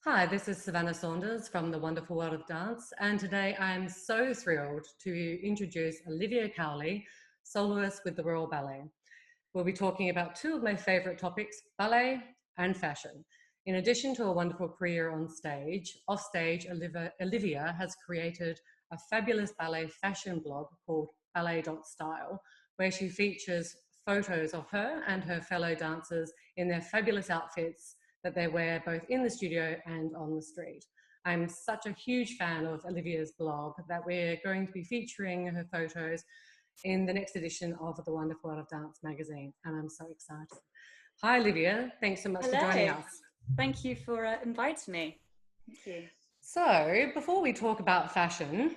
Hi, this is Savannah Saunders from the Wonderful World of Dance, and today I'm so thrilled to introduce Olivia Cowley, soloist with the Royal Ballet. We'll be talking about two of my favourite topics, ballet and fashion. In addition to a wonderful career on stage, offstage, Olivia has created a fabulous ballet fashion blog called Ballet.Style, where she features photos of her and her fellow dancers in their fabulous outfits that they wear both in the studio and on the street. I'm such a huge fan of Olivia's blog that we're going to be featuring her photos in the next edition of the Wonderful World of Dance magazine, and I'm so excited. Hi, Olivia. Thanks so much for joining Hello. us. Thank you for inviting me. Thank you. So, before we talk about fashion,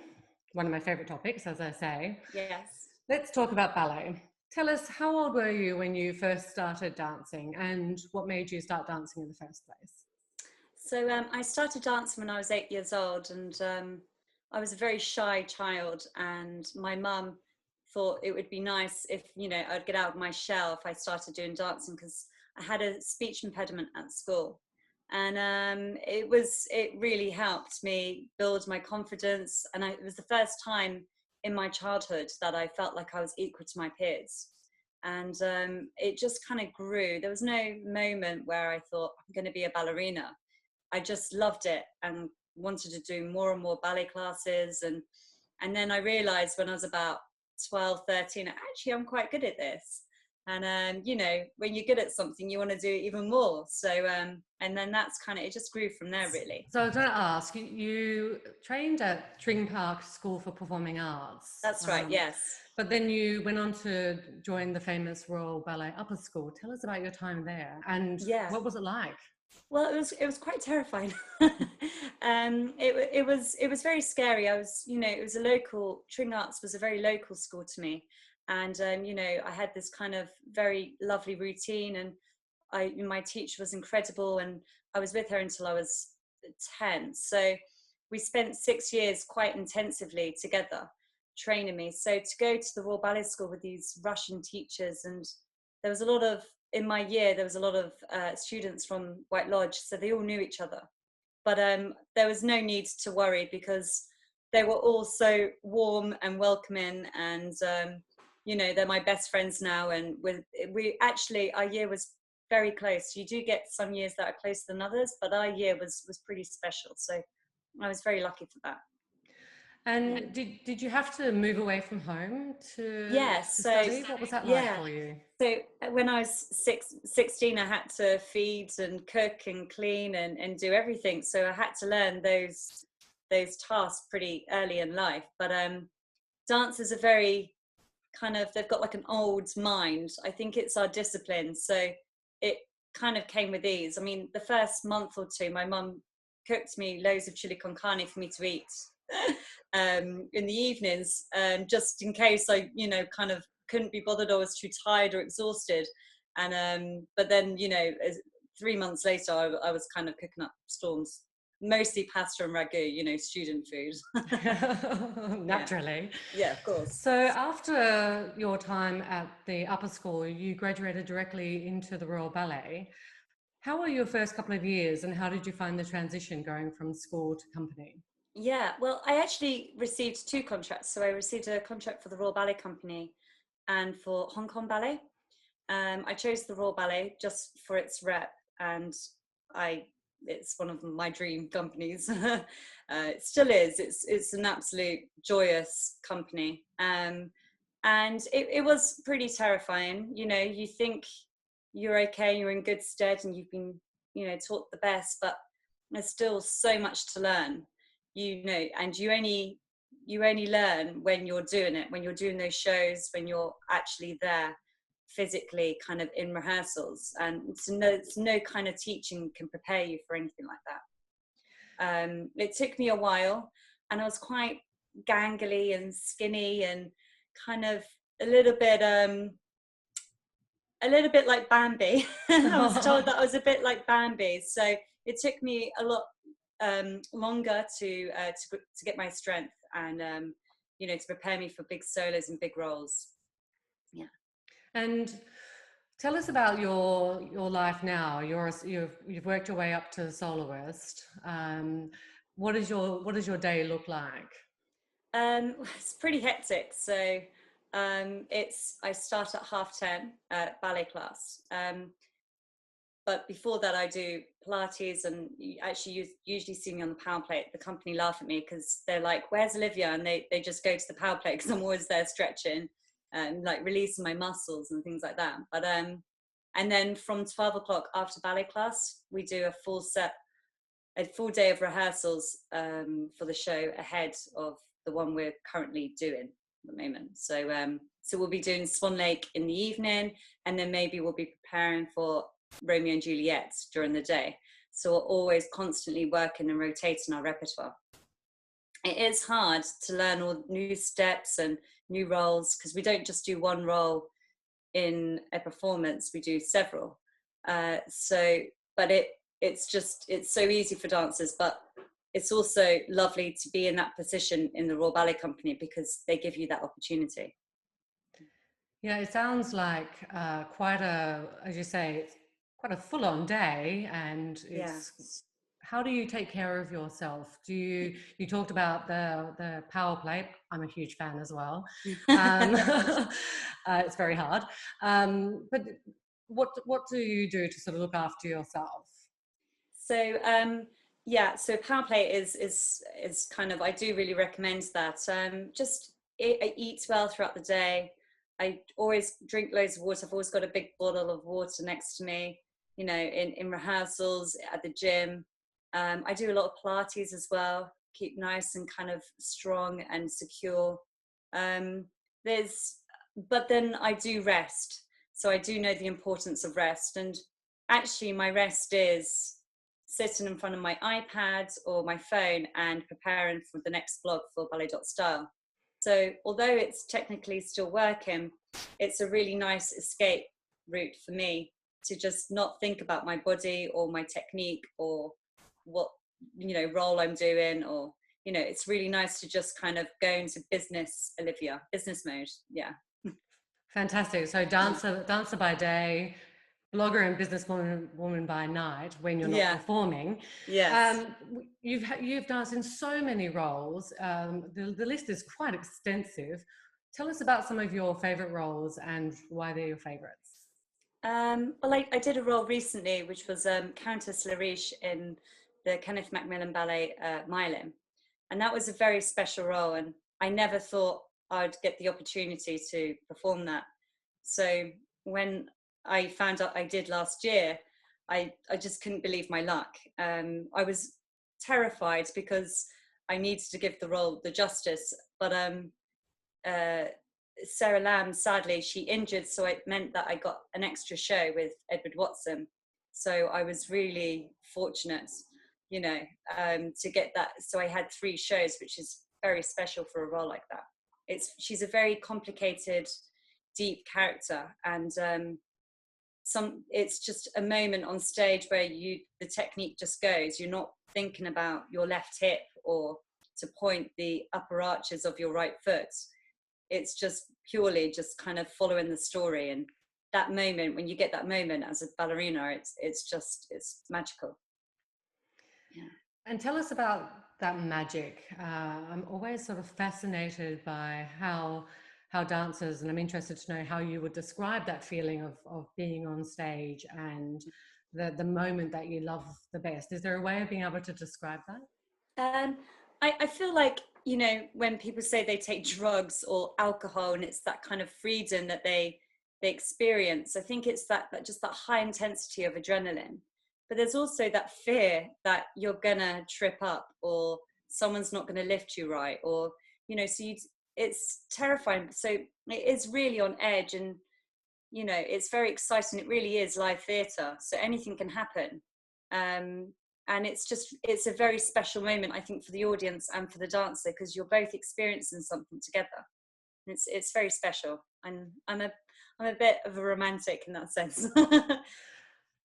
one of my favourite topics, as I say, Yes. let's talk about ballet. Tell us, how old were you when you first started dancing, and what made you start dancing in the first place? So I started dancing when I was 8 years old, and I was a very shy child. And my mum thought it would be nice if I'd get out of my shell if I started doing dancing because I had a speech impediment at school, and it really helped me build my confidence. And it was the first time in my childhood that I felt like I was equal to my peers. And it just kind of grew. There was no moment where I thought I'm going to be a ballerina. I just loved it and wanted to do more and more ballet classes. And then I realized when I was about 12, 13, actually, I'm quite good at this. And, when you're good at something, you want to do it even more. So, and then that's kind of, it just grew from there, really. So I was going to ask, you trained at Tring Park School for Performing Arts, That's right, yes. but then you went on to join the famous Royal Ballet Upper School. Tell us about your time there and Yeah. what was it like? Well, it was quite terrifying. It was very scary. It was a local Tring Arts was a very local school to me, and I had this kind of very lovely routine, and my teacher was incredible, and I was with her until I was 10. So we spent 6 years quite intensively together, training me. So to go to the Royal Ballet School with these Russian teachers, and there was a lot of in my year, there was a lot of students from White Lodge, so they all knew each other. But there was no need to worry because they were all so warm and welcoming, and they're my best friends now. And we actually, our year was very close. You do get some years that are closer than others, but our year was pretty special. So I was very lucky for that. Yeah. And did you have to move away from home to Yeah. to So study? What was that like yeah. for you? So when I was 16, I had to feed and cook and clean and do everything. So I had to learn those tasks pretty early in life. But dancers are very kind of, they've got like an old mind. I think it's our discipline. So it kind of came with ease. I mean, the first month or two, my mum cooked me loads of chili con carne for me to eat in the evenings, just in case I, kind of couldn't be bothered or was too tired or exhausted. And but then, 3 months later, I was kind of cooking up storms, mostly pasta and ragu, student food. Yeah, Naturally. yeah, of course. So after your time at the upper school, you graduated directly into the Royal Ballet. How were your first couple of years and how did you find the transition going from school to company? Yeah, well, I actually received two contracts. So I received a contract for the Royal Ballet Company and for Hong Kong Ballet. I chose the Royal Ballet just for its rep, and I it's one of my dream companies. It still is. It's an absolute joyous company, and it was pretty terrifying. You think you're okay, you're in good stead, and you've been taught the best, but there's still so much to learn. And you only learn when you're doing it, when you're doing those shows, when you're actually there physically kind of in rehearsals, and it's no kind of teaching can prepare you for anything like that. It took me a while, and I was quite gangly and skinny and kind of a little bit like Bambi. I was told that I was a bit like Bambi, so it took me a lot longer to get my strength and to prepare me for big solos and big roles. Yeah. And Tell us about your life now. You've worked your way up to soloist. What does your day look like? It's pretty hectic. So I start at 10:30 at ballet class. But before that, I do Pilates, and you usually see me on the power plate. The company laugh at me because they're like, "Where's Olivia?" And they just go to the power plate because I'm always there stretching and like releasing my muscles and things like that. But and then from 12 o'clock after ballet class, we do a full day of rehearsals for the show ahead of the one we're currently doing at the moment. So we'll be doing Swan Lake in the evening, and then maybe we'll be preparing for Romeo and Juliet during the day. So we're always constantly working and rotating our repertoire. It is hard to learn all new steps and new roles because we don't just do one role in a performance, we do several. But it's so easy for dancers, but it's also lovely to be in that position in the Royal Ballet Company because they give you that opportunity. Yeah, it sounds like as you say, it's quite a full-on day, and Yeah. it's. How do you take care of yourself? You talked about the power play? I'm a huge fan as well. It's very hard. But what do you do to sort of look after yourself? So so power play is kind of, I do really recommend that. Just I eat well throughout the day. I always drink loads of water. I've always got a big bottle of water next to me. You know, in rehearsals, at the gym. I do a lot of Pilates as well. Keep nice and kind of strong and secure. Um, there's, but then I do rest. So I do know the importance of rest, and actually my rest is sitting in front of my iPad or my phone and preparing for the next blog for Ballet.Style. So although it's technically still working, it's a really nice escape route for me to just not think about my body or my technique or what, role I'm doing, or, it's really nice to just kind of go into business mode. Yeah. Fantastic. So dancer by day, blogger and businesswoman by night when you're not Yeah. performing. Yes. You've danced in so many roles. The list is quite extensive. Tell us about some of your favorite roles and why they're your favorites. Well, I did a role recently, which was Countess Lariche in the Kenneth Macmillan ballet Myelin. And that was a very special role. And I never thought I'd get the opportunity to perform that. So when I found out I did last year, I just couldn't believe my luck. I was terrified because I needed to give the role the justice. But uh, Sarah Lamb, sadly, she injured, so it meant that I got an extra show with Edward Watson. So I was really fortunate, to get that. So I had 3 shows, which is very special for a role like that. She's a very complicated, deep character, and it's just a moment on stage where the technique just goes. You're not thinking about your left hip or to point the upper arches of your right foot. It's just purely just kind of following the story, and that moment, when you get that moment as a ballerina, it's magical. Yeah. And tell us about that magic. I'm always sort of fascinated by how dancers, and I'm interested to know how you would describe that feeling of being on stage and the moment that you love the best. Is there a way of being able to describe that? I feel like, when people say they take drugs or alcohol, and it's that kind of freedom that they experience, I think it's that just that high intensity of adrenaline. But there's also that fear that you're gonna trip up, or someone's not gonna lift you right, or, it's terrifying. So it is really on edge, and, it's very exciting. It really is live theatre, so anything can happen. And it's a very special moment, I think, for the audience and for the dancer, because you're both experiencing something together. It's very special, and I'm a bit of a romantic in that sense.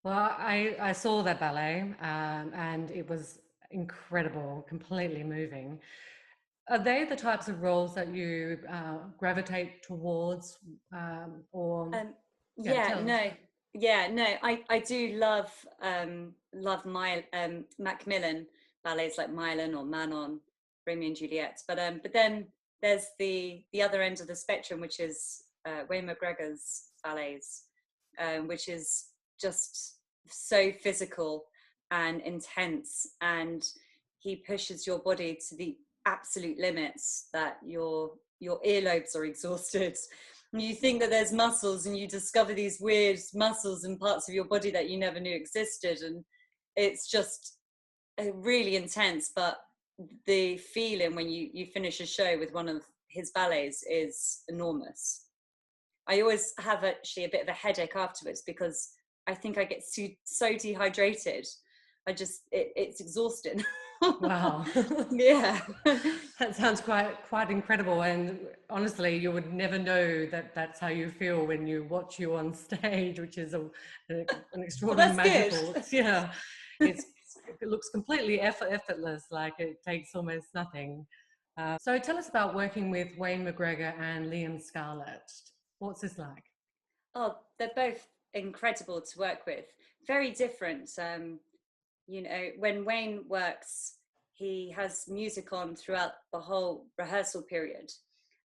Well, I saw that ballet, and it was incredible, completely moving. Are they the types of roles that you gravitate towards, or um yeah, yeah, tell us. no, Yeah, no, I do love my Macmillan ballets like Milan or Manon, Romeo and Juliet. But then there's the other end of the spectrum, which is Wayne McGregor's ballets, which is just so physical and intense, and he pushes your body to the absolute limits that your earlobes are exhausted. You think that there's muscles and you discover these weird muscles and parts of your body that you never knew existed, and it's just really intense. But the feeling when you finish a show with one of his ballets is enormous. I always have actually a bit of a headache afterwards because I think I get so dehydrated. It's exhausting. Wow. Yeah. That sounds quite incredible, and honestly, you would never know that that's how you feel when you watch you on stage, which is an Well, extraordinary that's good. magical. Yeah, it's it looks completely effortless, like it takes almost nothing. So tell us about working with Wayne McGregor and Liam Scarlett. What's this like? Oh, they're both incredible to work with. Very different. When Wayne works, he has music on throughout the whole rehearsal period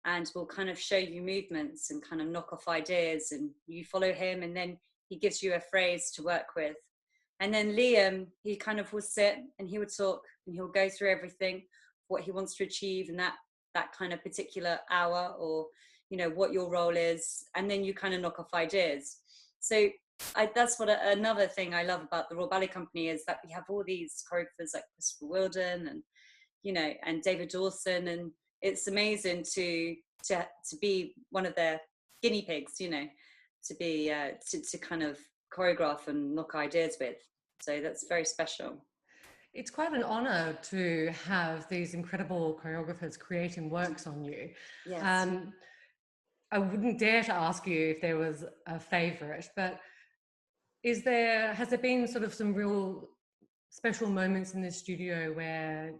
and will kind of show you movements and kind of knock off ideas, and you follow him, and then he gives you a phrase to work with. And then Liam, he kind of will sit and he would talk and he'll go through everything, what he wants to achieve in that kind of particular hour, or what your role is, and then you kind of knock off ideas. So that's what another thing I love about the Royal Ballet Company is that we have all these choreographers like Christopher Wilden and and David Dawson, and it's amazing to be one of their guinea pigs, to be to kind of choreograph and knock ideas with. So that's very special. It's quite an honor to have these incredible choreographers creating works on you. Yes. Um, I wouldn't dare to ask you if there was a favorite, but has there been sort of some real special moments in the studio where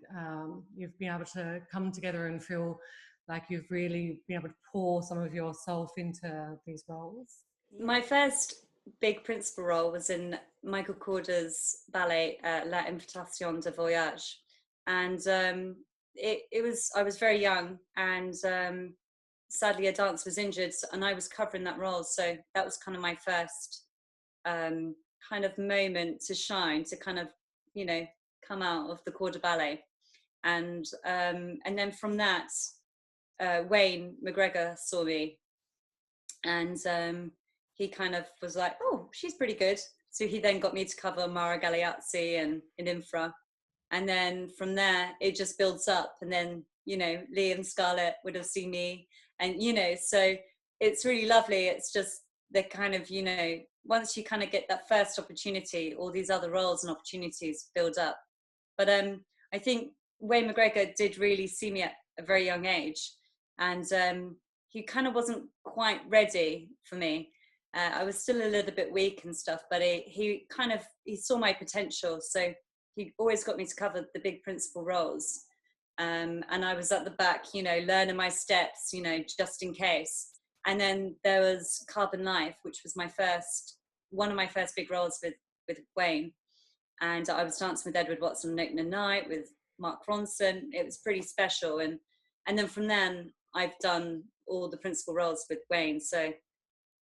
you've been able to come together and feel like you've really been able to pour some of yourself into these roles? My first big principal role was in Michael Corder's ballet La Invitation de Voyage, and it was I was very young, and sadly a dancer was injured, and I was covering that role, so that was kind of my first kind of moment to shine, to kind of come out of the Corder ballet, and then from that Wayne McGregor saw me, and he kind of was like, oh, she's pretty good. So he then got me to cover Mara Galeazzi and in Infra. And then from there, it just builds up. And then, Liam Scarlett would have seen me. And, so it's really lovely. It's just the kind of, once you kind of get that first opportunity, all these other roles and opportunities build up. But I think Wayne McGregor did really see me at a very young age. And he kind of wasn't quite ready for me. I was still a little bit weak and stuff, but he saw my potential. So he always got me to cover the big principal roles. And I was at the back, learning my steps, just in case. And then there was Carbon Life, which was one of my first big roles with Wayne. And I was dancing with Edward Watson Nick Night with Mark Ronson. It was pretty special. And then from then I've done all the principal roles with Wayne. So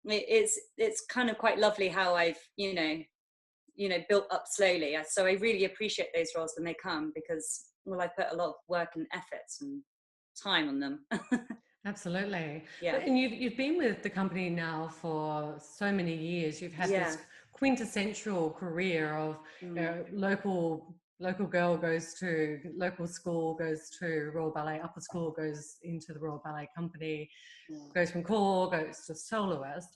it's kind of quite lovely how I've built up slowly. So I really appreciate those roles when they come, because I put a lot of work and effort and time on them. Absolutely. Yeah. And you've been with the company now for so many years. You've had Yeah. this quintessential career of local girl goes to local school, goes to Royal Ballet, upper school goes into the Royal Ballet Company, goes from corps, goes to soloist.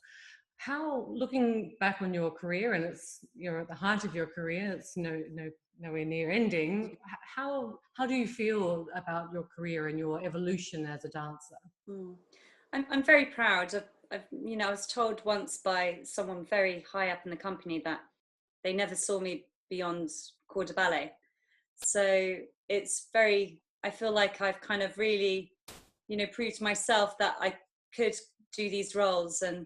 How, looking back on your career, and you're at the height of your career, it's nowhere near ending. How do you feel about your career and your evolution as a dancer? I'm very proud of, I was told once by someone very high up in the company that they never saw me beyond corps de ballet. So I feel like I've kind of really, proved to myself that I could do these roles, and,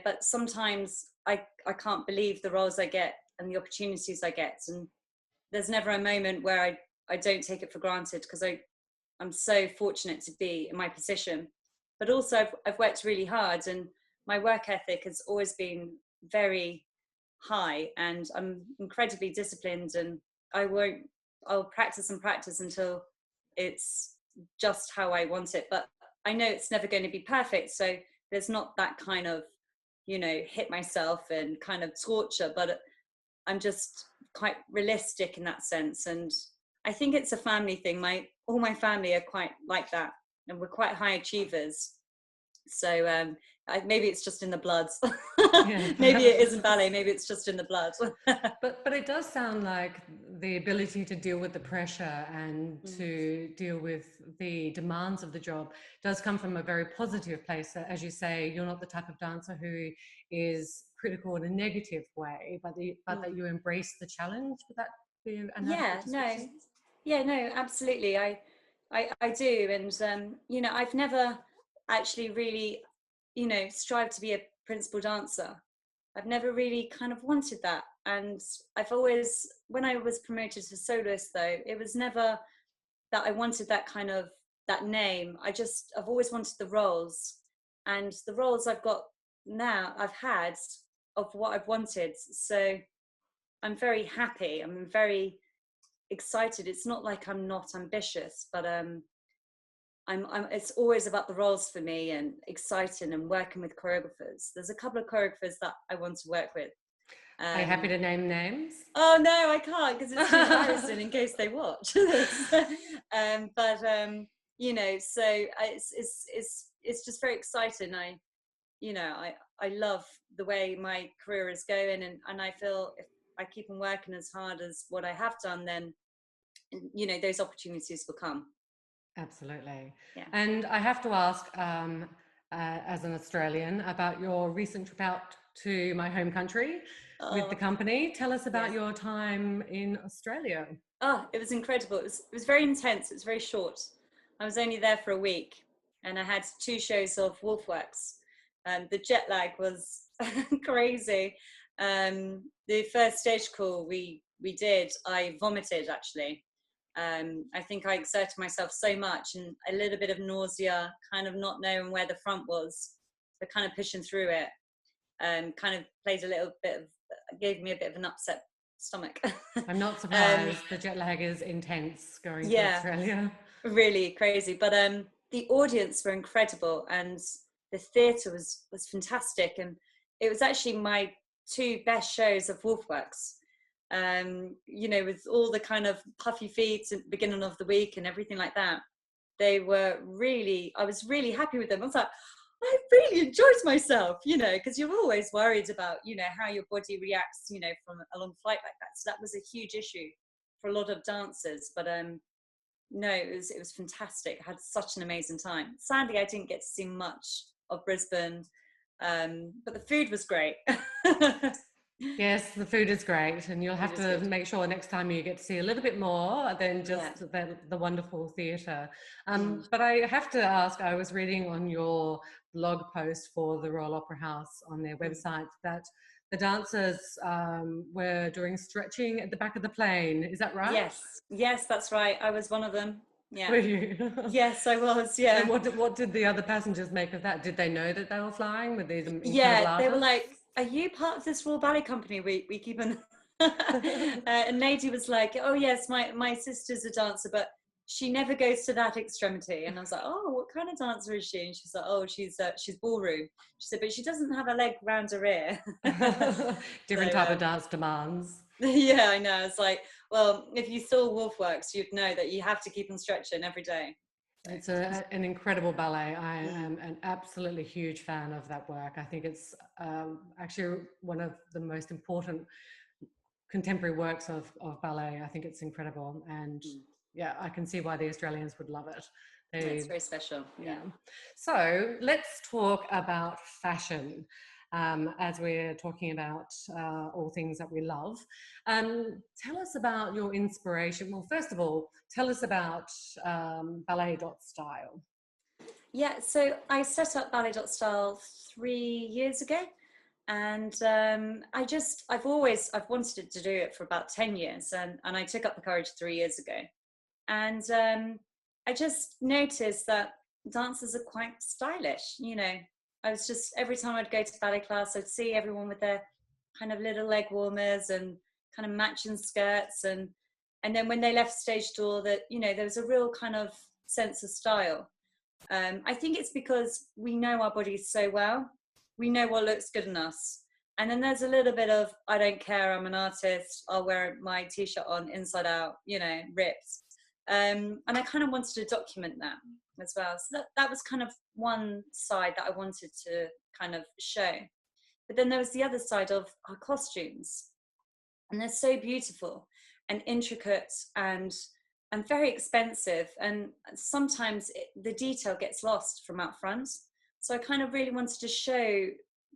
but sometimes I can't believe the roles I get and the opportunities I get. And there's never a moment where I don't take it for granted, because I'm so fortunate to be in my position. But also I've worked really hard, and my work ethic has always been very high, and I'm incredibly disciplined, and I'll practice and practice until it's just how I want it. But I know it's never going to be perfect. So there's not that kind of, hit myself and kind of torture, but I'm just quite realistic in that sense. And I think it's a family thing. All my family are quite like that, and we're quite high achievers. So maybe it's just in the blood. Yeah, Maybe it isn't ballet. Maybe it's just in the blood. but it does sound like the ability to deal with the pressure and to deal with the demands of the job does come from a very positive place. As you say, you're not the type of dancer who is critical in a negative way, but that you embrace the challenge. Would that be an adequate description? No, absolutely. I do. And I've never actually really, strived to be a principal dancer. I've never really kind of wanted that. And I've always, when I was promoted to soloist though, it was never that I wanted that name. I've always wanted the roles, and the roles I've got now, I've had of what I've wanted. So I'm very happy. I'm very excited. It's not like I'm not ambitious, but it's always about the roles for me, and exciting, and working with choreographers. There's a couple of choreographers that I want to work with. Are you happy to name names? Oh no, I can't, because it's too embarrassing in case they watch this. So it's just very exciting. I love the way my career is going, and I feel if I keep on working as hard as what I have done, then those opportunities will come. Absolutely. Yeah. And I have to ask, as an Australian, about your recent trip out to my home country with the company. Tell us about your time in Australia. Oh, it was incredible. It was very intense. It was very short. I was only there for a week, and I had 2 shows of Wolfworks. The jet lag was crazy. The first stage call we did, I vomited actually. I think I exerted myself so much, and a little bit of nausea, kind of not knowing where the front was, so kind of pushing through it, kind of played a little bit of, gave me a bit of an upset stomach. I'm not surprised. The jet lag is intense going to Australia. Really crazy. But the audience were incredible, and the theatre was fantastic, and it was actually my 2 best shows of Wolfworks. With all the kind of puffy feet at the beginning of the week and everything like that. I was really happy with them. I was like, I really enjoyed myself, because you're always worried about, how your body reacts, from a long flight like that. So that was a huge issue for a lot of dancers. But no, it was fantastic. I had such an amazing time. Sadly, I didn't get to see much of Brisbane, but the food was great. Yes, the food is great, and you'll have to make sure next time you get to see a little bit more than just the wonderful theatre. But I have to ask, I was reading on your blog post for the Royal Opera House on their website that the dancers were doing stretching at the back of the plane. Is that right? Yes, that's right. I was one of them. Yeah. Were you? Yes, I was. Yeah. And what did the other passengers make of that? Did they know that they were flying with these incredible artists? They were like, "Are you part of this Royal Ballet Company? We keep on." And Lady was like, "Oh yes, my sister's a dancer, but she never goes to that extremity." And I was like, "Oh, what kind of dancer is she?" And she's like, "Oh, she's ballroom." She said, "But she doesn't have a leg round her ear." Different type of dance demands. Yeah, I know. It's like, well, if you saw Wolfworks, you'd know that you have to keep on stretching every day. So. It's an incredible ballet. I am an absolutely huge fan of that work. I think it's actually one of the most important contemporary works of ballet. I think it's incredible. And yeah, I can see why the Australians would love it. It's very special. Yeah. So let's talk about fashion. As we're talking about all things that we love. Tell us about your inspiration. Well, first of all, tell us about Ballet.Style. Yeah, so I set up Ballet.Style 3 years ago. And I've wanted to do it for about 10 years, and I took up the courage 3 years ago. And I just noticed that dancers are quite stylish. I was just, every time I'd go to ballet class, I'd see everyone with their kind of little leg warmers and kind of matching skirts, and then when they left stage door, that there was a real kind of sense of style. I think it's because we know our bodies so well. We know what looks good on us. And then there's a little bit of, I don't care, I'm an artist, I'll wear my t-shirt on inside out, ripped. And I kind of wanted to document that as well. So that was kind of one side that I wanted to kind of show. But then there was the other side of our costumes. And they're so beautiful and intricate and very expensive, and sometimes the detail gets lost from out front. So I kind of really wanted to show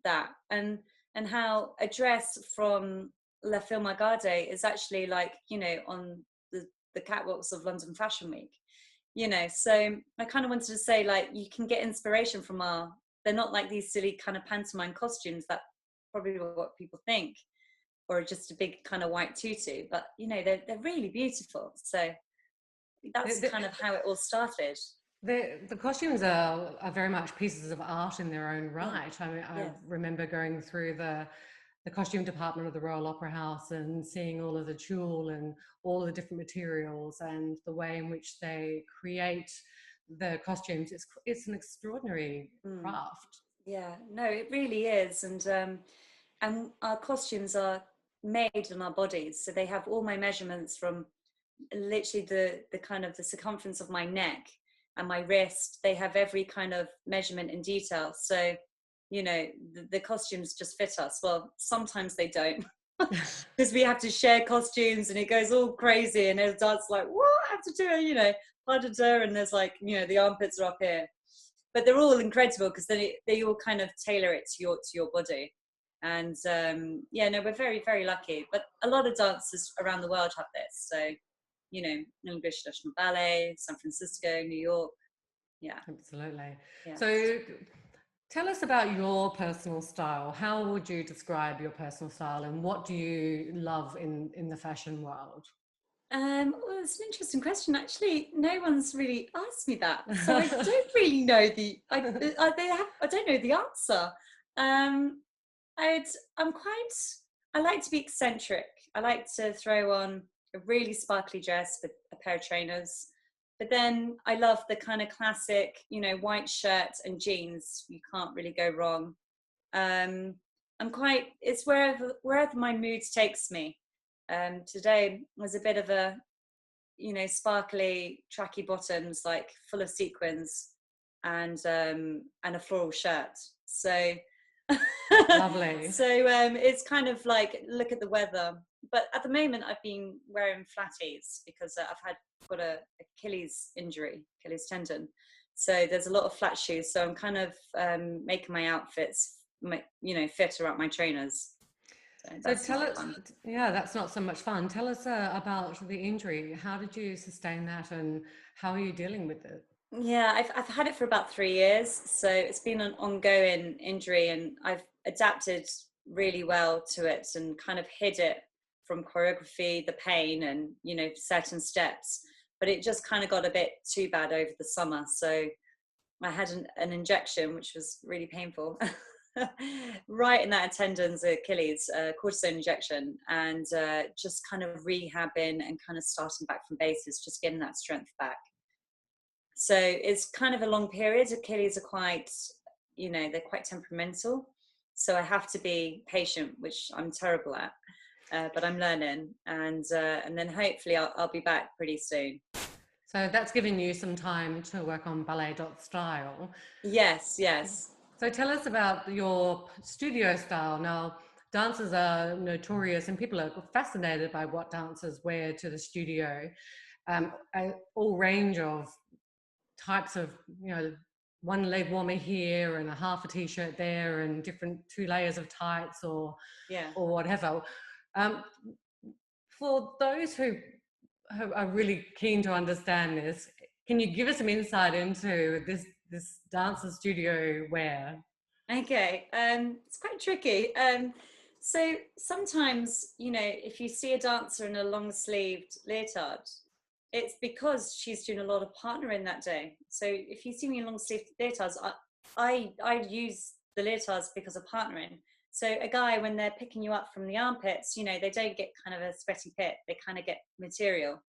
that, and how a dress from La Film Garde is actually like, on the catwalks of London Fashion Week. So I kind of wanted to say, like, you can get inspiration from they're not like these silly kind of pantomime costumes that probably what people think, or just a big kind of white tutu, but they're really beautiful. So that's kind of how it all started. The costumes are very much pieces of art in their own right. I mean, I remember going through the costume department of the Royal Opera House and seeing all of the tulle and all the different materials and the way in which they create the costumes. It's an extraordinary craft. Yeah, no, it really is. And our costumes are made on our bodies, so they have all my measurements from literally the kind of the circumference of my neck and my wrist. They have every kind of measurement in detail. So the costumes just fit us. Well, sometimes they don't, because we have to share costumes and it goes all crazy, and there's dance like, what, I have to do it, pas de deux, and there's like, the armpits are up here. But they're all incredible because then they all kind of tailor it to your body. And no, we're very, very lucky. But a lot of dancers around the world have this. So English National Ballet, San Francisco, New York. Yeah, absolutely. Yeah. So tell us about your personal style. How would you describe your personal style, and what do you love in the fashion world? Well, it's an interesting question. Actually, no one's really asked me that, so I don't really know I don't know the answer. I like to be eccentric. I like to throw on a really sparkly dress with a pair of trainers. But then I love the kind of classic, white shirt and jeans. You can't really go wrong. It's wherever my mood takes me. Today was a bit of a, sparkly tracky bottoms, like full of sequins, and a floral shirt. So Lovely. So it's kind of like, look at the weather. But at the moment, I've been wearing flatties because I've got a Achilles injury, Achilles tendon. So there's a lot of flat shoes. So I'm kind of making my outfits, fit around my trainers. So tell us, that's not so much fun. Tell us about the injury. How did you sustain that, and how are you dealing with it? Yeah, I've had it for about 3 years. So it's been an ongoing injury, and I've adapted really well to it and kind of hid it from choreography, the pain, and, certain steps. But it just kind of got a bit too bad over the summer. So I had an injection, which was really painful. Right in that tendon's Achilles, cortisone injection, and just kind of rehabbing and kind of starting back from bases, just getting that strength back. So it's kind of a long period. Achilles are quite, they're quite temperamental. So I have to be patient, which I'm terrible at, but I'm learning. And then hopefully I'll be back pretty soon. So that's giving you some time to work on Ballet.Style. Yes. So tell us about your studio style. Now, dancers are notorious, and people are fascinated by what dancers wear to the studio. All range of types of, one leg warmer here and a half a t-shirt there, and different 2 layers of tights or whatever. For those who are really keen to understand this, can you give us some insight into this dancer studio wear? Okay, it's quite tricky. So sometimes, you know, if you see a dancer in a long sleeved leotard, it's because she's doing a lot of partnering that day. So if you see me in long sleeved leotards, I use the leotards because of partnering. So a guy, when they're picking you up from the armpits, you know, they don't get kind of a sweaty pit, they kind of get material.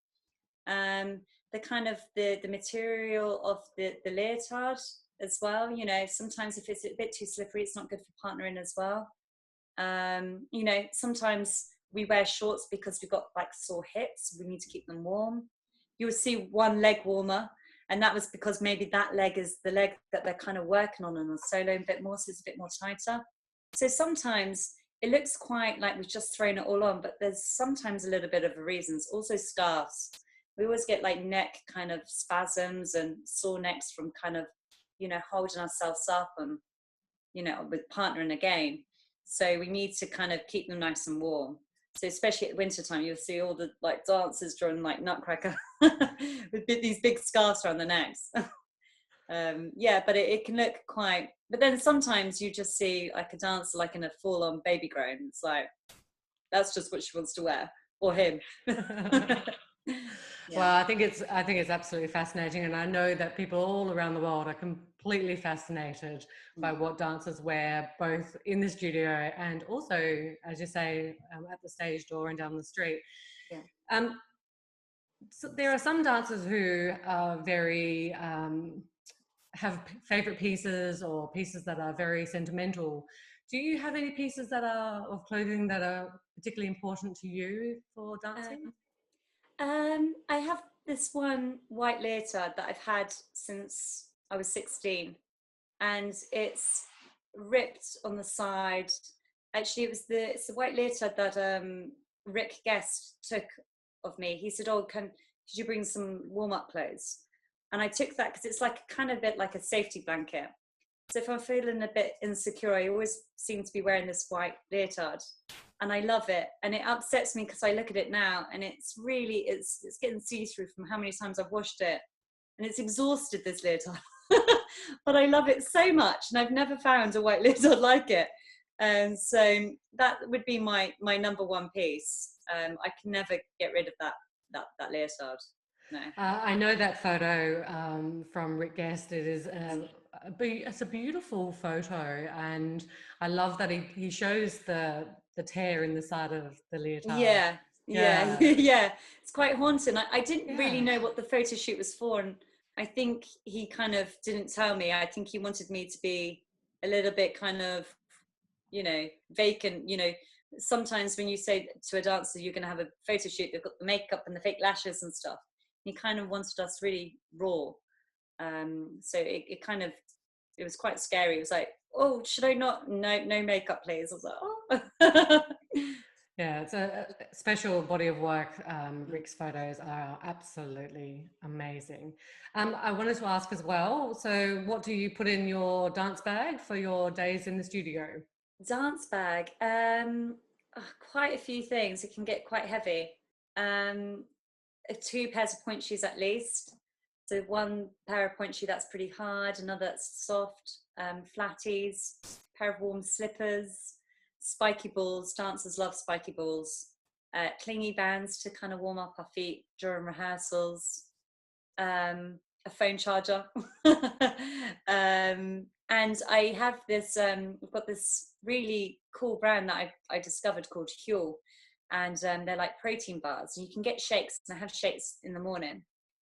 um, the kind of the material of the leotard as well. You know, sometimes if it's a bit too slippery, it's not good for partnering as well. You know, sometimes we wear shorts because we've got like sore hips. We need to keep them warm. You'll see one leg warmer, and that was because maybe that leg is the leg that they're kind of working on the solo a bit more, so it's a bit more tighter. So sometimes it looks quite like we've just thrown it all on, but there's sometimes a little bit of a reasons. Also scarves. We always get like neck kind of spasms and sore necks from kind of, you know, holding ourselves up and, you know, with partnering again. So we need to kind of keep them nice and warm. So especially at winter time, you'll see all the like dancers drawing like Nutcracker with these big scarves around the necks. Yeah, but it can look quite. But then sometimes you just see like a dancer like in a full-on baby grown. It's like that's just what she wants to wear, or him. Yeah. Well, I think it's absolutely fascinating, and I know that people all around the world are completely fascinated by what dancers wear, both in the studio and also, as you say, at the stage door and down the street. Yeah. Um, so there are some dancers who are very have favorite pieces or pieces that are very sentimental. Do you have any pieces that are of clothing that are particularly important to you for dancing? Um, I have this one white leotard that I've had since I was 16, and it's ripped on the side. Actually, it's the white leotard that Rick Guest took of me. He said, "Oh, could you bring some warm up clothes?" And I took that because it's like kind of a bit like a safety blanket. So if I'm feeling a bit insecure, I always seem to be wearing this white leotard, and I love it. And it upsets me because I look at it now, and it's really it's getting see through from how many times I've washed it, and it's exhausted this leotard. But I love it so much, and I've never found a white leotard like it. And so that would be my number one piece. I can never get rid of that leotard. No. I know that photo from Rick Guest. It is it's a beautiful photo, and I love that he shows the tear in the side of the leotard. Yeah, yeah, Yeah, yeah. It's quite haunting. I didn't really yeah. know what the photo shoot was for, and I think he kind of didn't tell me. I think he wanted me to be a little bit kind of, you know, vacant. You know, sometimes when you say to a dancer you're going to have a photo shoot, they've got the makeup and the fake lashes and stuff. He kind of wanted us really raw. So it kind of it was quite scary. It was like, oh, should I not? No, no makeup, please. I was like, oh. Yeah, it's a special body of work. Rick's photos are absolutely amazing. I wanted to ask as well, so what do you put in your dance bag for your days in the studio? Dance bag. Quite a few things. It can get quite heavy. Um, two pairs of point shoes at least. So one pair of point shoe that's pretty hard, another that's soft. Flatties, pair of warm slippers, spiky balls. Dancers love spiky balls. Clingy bands to kind of warm up our feet during rehearsals. A phone charger. And I have this, we've got this really cool brand that I discovered called Huel. And they're like protein bars. And you can get shakes, and I have shakes in the morning.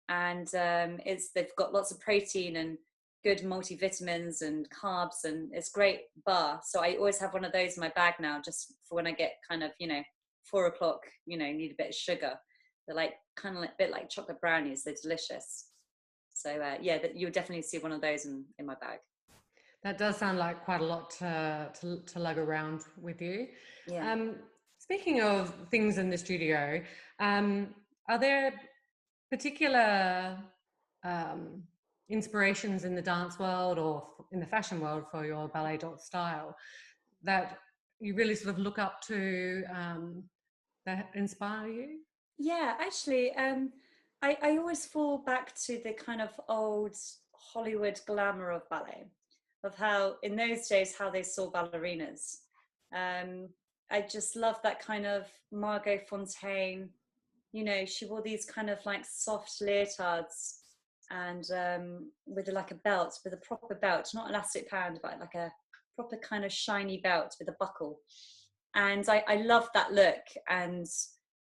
And they've got lots of protein and good multivitamins and carbs, and it's great bar. So I always have one of those in my bag now, just for when I get kind of, you know, 4 o'clock, you know, need a bit of sugar. They're like kind of like, a bit like chocolate brownies. They're delicious. So yeah, you'll definitely see one of those in my bag. That does sound like quite a lot to lug around with you. Yeah. Um, Speaking of things in the studio, are there particular um, inspirations in the dance world or in the fashion world for your ballet.style that you really sort of look up to, that inspire you? Yeah, actually, I always fall back to the kind of old Hollywood glamour of ballet. of how in those days how they saw ballerinas. I just love that kind of Margot Fonteyn. You know, she wore these kind of like soft leotards and with like a belt, with a proper belt, not elastic band, but like a proper kind of shiny belt with a buckle. And I love that look. And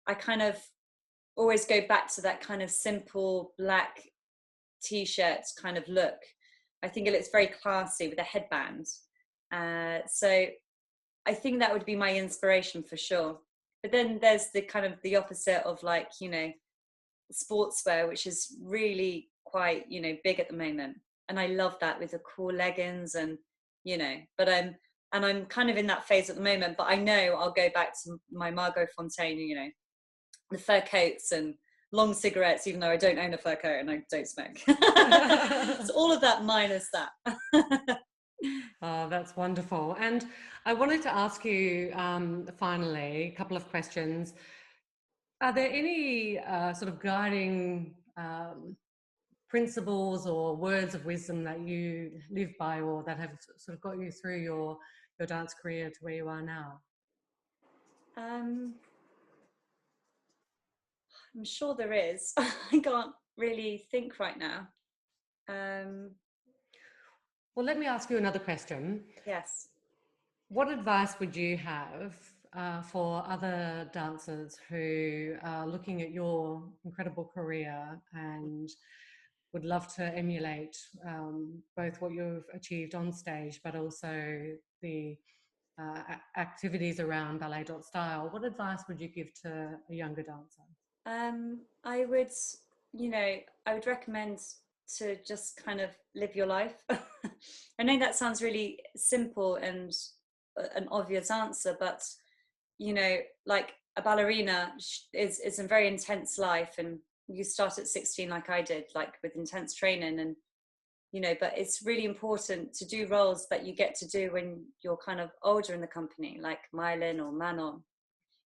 I kind of always go back to that kind of simple black t-shirt kind of look. I think it looks very classy with a headband. So I think that would be my inspiration for sure. But then there's the kind of the opposite of like, you know, sportswear, which is really quite, you know, big at the moment. And I love that with the cool leggings and, you know, but I'm kind of in that phase at the moment, but I know I'll go back to my Margot Fonteyn, you know, the fur coats and long cigarettes, even though I don't own a fur coat and I don't smoke. So all of that minus that. Oh, that's wonderful. And I wanted to ask you finally a couple of questions. Are there any sort of guiding principles or words of wisdom that you live by or that have sort of got you through your dance career to where you are now? I'm sure there is. I can't really think right now. Well, let me ask you another question. Yes. What advice would you have for other dancers who are looking at your incredible career and would love to emulate both what you've achieved on stage, but also the activities around Ballet.Style? What advice would you give to a younger dancer? I would, you know, I would recommend to just kind of live your life. I know that sounds really simple and an obvious answer, but you know, like a ballerina is a very intense life, and you start at 16 like I did, like with intense training, and you know, but it's really important to do roles that you get to do when you're kind of older in the company, like Myelin or Manon.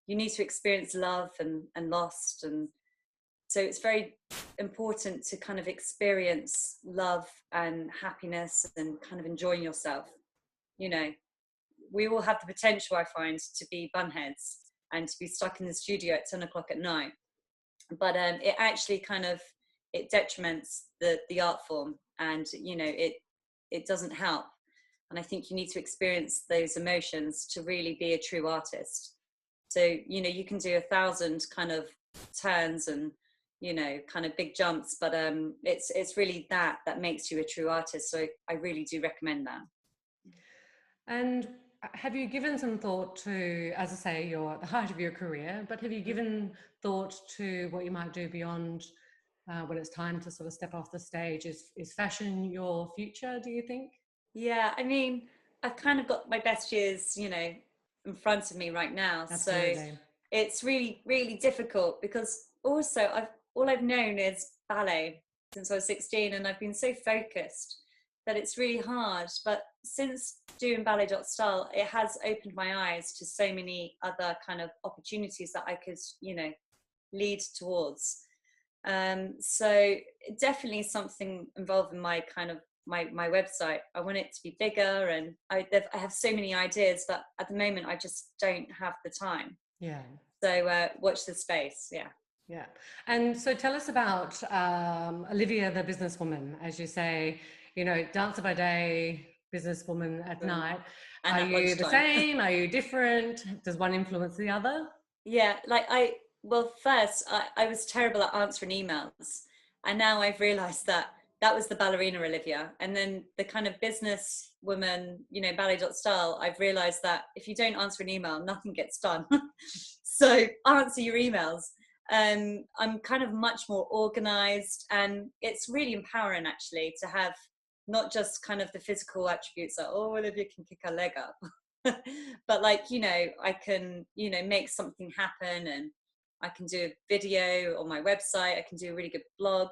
You need to experience love and lost, and so it's very important to kind of experience love and happiness and kind of enjoying yourself. You know, we all have the potential, I find, to be bunheads and to be stuck in the studio at 10 o'clock at night, but it actually kind of it detriments the art form, and you know, it doesn't help. And I think you need to experience those emotions to really be a true artist. So you know, you can do 1,000 kind of turns and, you know, kind of big jumps, but it's really that makes you a true artist. So I really do recommend that. And have you given some thought to, as I say, you're at the height of your career, but have you given thought to what you might do beyond when it's time to sort of step off the stage? Is fashion your future, do you think? Yeah, I mean, I've kind of got my best years, you know, in front of me right now. So Absolutely. it's really, really difficult because also all I've known is ballet since I was 16, and I've been so focused that it's really hard. But since doing Ballet.Style, it has opened my eyes to so many other kind of opportunities that I could, you know, lead towards. So definitely something involving my kind of my website. I want it to be bigger, and I have so many ideas, but at the moment I just don't have the time. Yeah. So watch the space. Yeah. Yeah. And so tell us about Olivia, the businesswoman, as you say, you know, dancer by day, businesswoman at night. And Are at you the lunchtime. same? Are you different? Does one influence the other? Yeah, like well, first I was terrible at answering emails, and now I've realized that that was the ballerina Olivia. And then the kind of business woman, you know, Ballet.Style, I've realized that if you don't answer an email, nothing gets done. So answer your emails. I'm kind of much more organized, and it's really empowering actually to have not just kind of the physical attributes that, oh, Olivia can kick her leg up, but like, you know, I can, you know, make something happen, and I can do a video on my website. I can do a really good blog.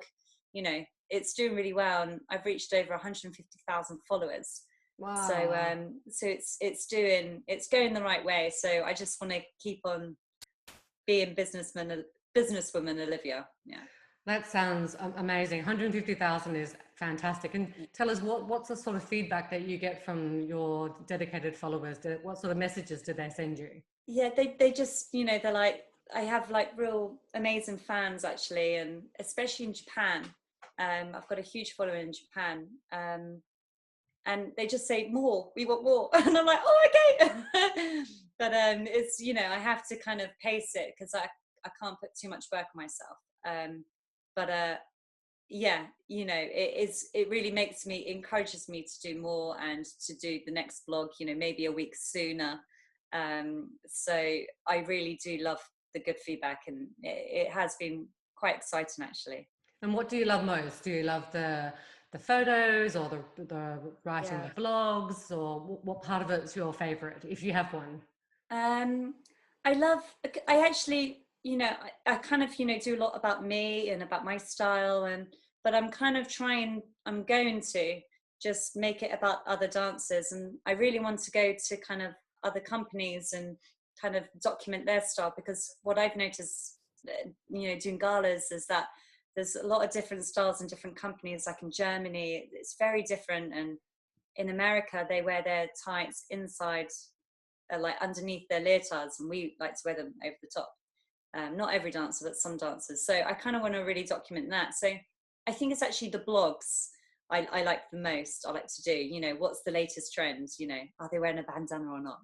You know, it's doing really well, and I've reached over 150,000 followers. So Wow. so it's going the right way. So I just want to keep on being businesswoman Olivia. Yeah. That sounds amazing. 150,000 is fantastic. And tell us what's the sort of feedback that you get from your dedicated followers? What sort of messages do they send you? Yeah, they just, they're like, I have like real amazing fans actually, and especially in Japan. I've got a huge following in Japan. And they just say more, we want more. And I'm like, oh, okay. But it's, I have to kind of pace it because I can't put too much work on myself. But yeah, it really encourages me to do more and to do the next blog, maybe a week sooner. So I really do love the good feedback, and it has been quite exciting actually. And what do you love most? Do you love the photos or the writing Yeah. the blogs, or what part of it's your favorite, if you have one? Um, I actually, I kind of, do a lot about me and about my style, but I'm going to just make it about other dancers. And I really want to go to kind of other companies and kind of document their style, because what I've noticed, doing galas is that there's a lot of different styles in different companies. Like in Germany, it's very different. And in America, they wear their tights inside, like underneath their leotards, and we like to wear them over the top. Not every dancer, but some dancers. So I kind of want to really document that. So I think it's actually the blogs I like the most. I like to do, what's the latest trend? Are they wearing a bandana or not?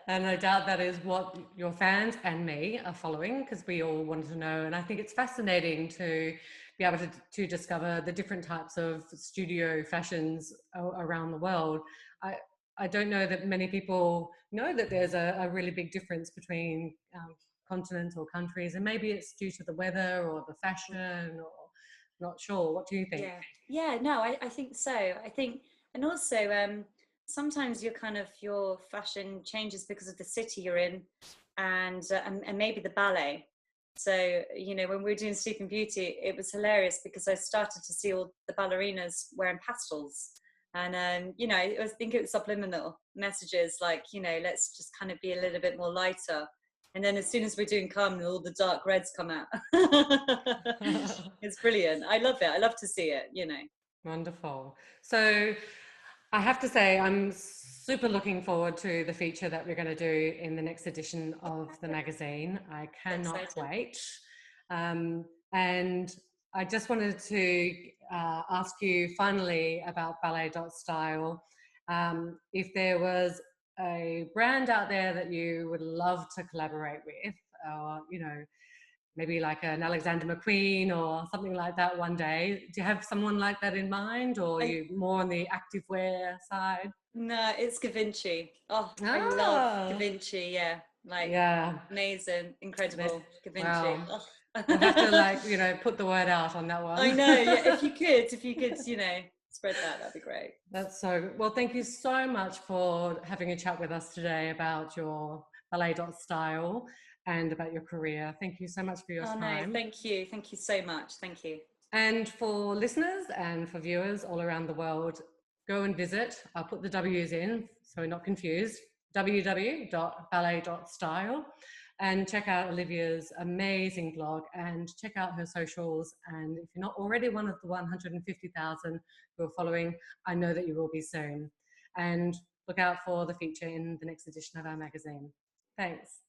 And no doubt that is what your fans and me are following, because we all want to know. And I think it's fascinating to be able to discover the different types of studio fashions around the world. I, I don't know that many people know that there's a really big difference between continents or countries, and maybe it's due to the weather or the fashion, or not sure. What do you think? Yeah, no, I think so. I think, and also sometimes your fashion changes because of the city you're in, and maybe the ballet. So when we were doing Sleeping Beauty, it was hilarious because I started to see all the ballerinas wearing pastels, and I think it was subliminal messages like, let's just kind of be a little bit more lighter. And then as soon as we're doing Carmen, all the dark reds come out. It's brilliant. I love it. I love to see it. Wonderful. So I have to say, I'm super looking forward to the feature that we're going to do in the next edition of the magazine. I cannot Exciting. wait. And I just wanted to ask you finally about Ballet.Style. If there was a brand out there that you would love to collaborate with, or, maybe like an Alexander McQueen or something like that one day. Do you have someone like that in mind, or are I you more on the activewear side? No, it's Da Vinci. Oh, I love Da Ah, Vinci. Yeah, like yeah. amazing, incredible Da Vinci. Wow. Oh. We'll have to, like, put the word out on that I one. know. Yeah, if you could, spread that, that'd be great. That's so well. Thank you so much for having a chat with us today about your ballet.style and about your career. Thank you so much for your Oh no, time. thank you so much. Thank you. And for listeners and for viewers all around the world, go and visit. I'll put the W's in so we're not confused. www.ballet.style, and check out Olivia's amazing blog and check out her socials. And if you're not already one of the 150,000 who are following, I know that you will be soon. And look out for the feature in the next edition of our magazine. Thanks.